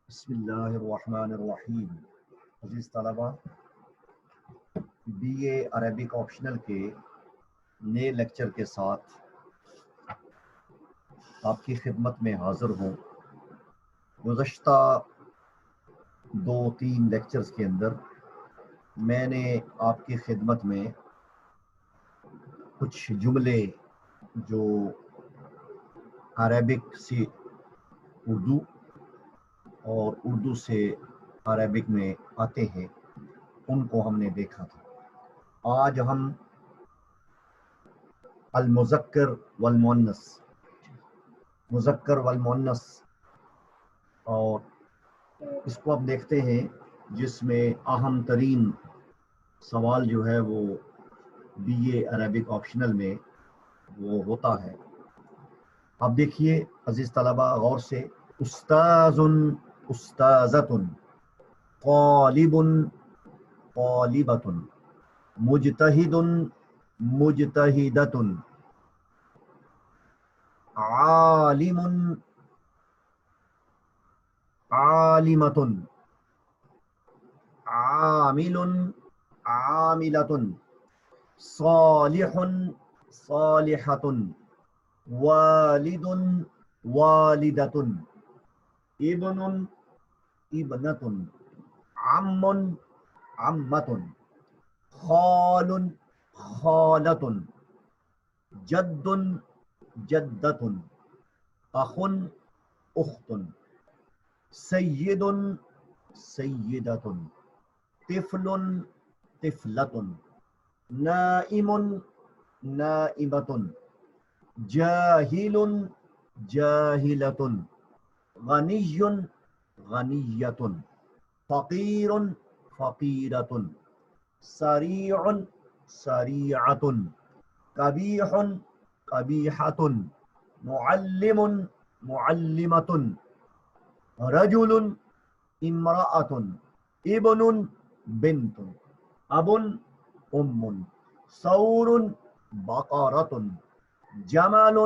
بسم اللہ الرحمن الرحیم۔ عزیز طلبہ، بی اے عربک آپشنل کے نئے لیکچر کے ساتھ آپ کی خدمت میں حاضر ہوں۔ گزشتہ 2-3 لیکچرز کے اندر میں نے آپ کی خدمت میں کچھ جملے جو عربک سے اردو اور اردو سے عربک میں آتے ہیں ان کو ہم نے دیکھا تھا۔ آج ہم المذکر والمؤنث، مذکر والمؤنث، اور اس کو اب دیکھتے ہیں جس میں اہم ترین سوال جو ہے وہ بی اے عربک آپشنل میں وہ ہوتا ہے۔ اب دیکھیے عزیز طلبہ غور سے، استاذ، استاذۃ، طالب، طالبۃ، مجتہد، مجتہدۃ، عالم، عالمۃ، عامل، عاملۃ، صالح، صالحۃ، والد، والدۃ، ابن، ابنۃ، عم، عمۃ، خال، خالۃ، جد، جدۃ، اخ، اخت، سید، سیدۃ، طفل، طفلۃ، نائم، نائمۃ، جاہل، جاہلۃ، غنی، غنیۃ، فقیر، فقیرۃ، سریع، سریعۃ، قبیح، قبیحۃ، معلم، معلمۃ، رجل، امرأۃ، ابن، بنت، اب، ام، ثور، بقرۃ، جمل،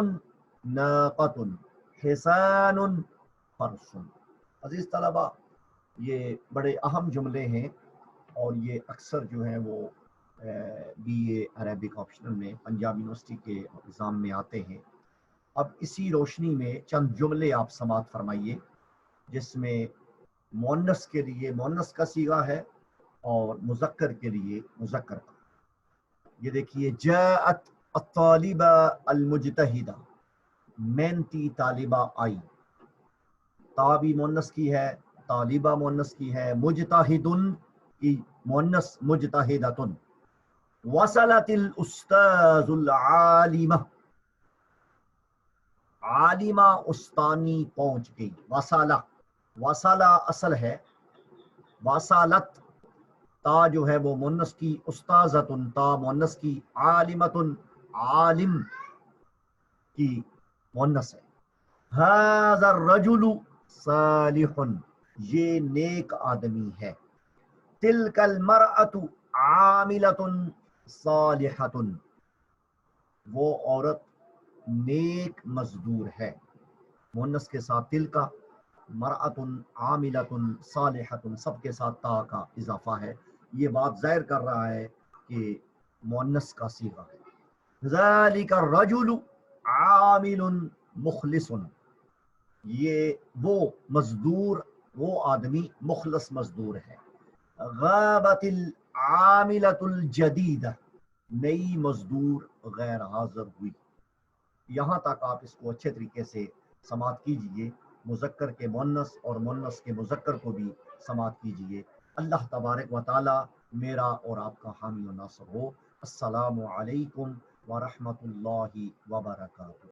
ناقۃ، حصان، فرس۔ عزیز طلبہ، یہ بڑے اہم جملے ہیں اور یہ اکثر جو ہیں وہ بی اے عربک آپشنل میں پنجاب یونیورسٹی کے ایگزام میں آتے ہیں۔ اب اسی روشنی میں چند جملے آپ سماعت فرمائیے جس میں مؤنث کے لیے مؤنث کا صیغہ ہے اور مذکر کے لیے مذکر کا۔ یہ دیکھیے، جاءت الطالبہ المجتہدہ، محنتی طالبہ آئی۔ طابی مؤنث کی ہے، طالبہ مؤنث کی ہے، مجتہدن کی مؤنث مجتہدۃ۔ وصلت الاستاذ العالمہ، عالمہ استانی پہنچ گئی۔ وصلہ، وصلہ اصل ہے، وصلت تا جو ہے وہ مؤنث کی، استاذۃ تا مؤنث کی، عالمۃ عالم کی مؤنث ہے۔ ھذا الرجل صالح، یہ نیک آدمی ہے۔ تلک المرأۃ عاملۃ صالحۃ، وہ عورت نیک مزدور ہے۔ مؤنث کے ساتھ تلکا، مرأۃ، عاملۃ، صالحۃ، سب کے ساتھ تا کا اضافہ ہے۔ یہ بات ظاہر کر رہا ہے کہ مؤنث کا صیغہ ہے۔ ذالک الرجل عامل مخلص، یہ وہ مزدور، وہ آدمی مخلص مزدور ہے۔ غابت العاملۃ الجدیدہ، نئی مزدور غیر حاضر ہوئی۔ یہاں تک آپ اس کو اچھے طریقے سے سماعت کیجئے، مذکر کے مؤنث اور مؤنث کے مذکر کو بھی سماعت کیجئے۔ اللہ تبارک و تعالی میرا اور آپ کا حامی و ناصر ہو۔ السلام علیکم ورحمۃ اللہ وبرکاتہ۔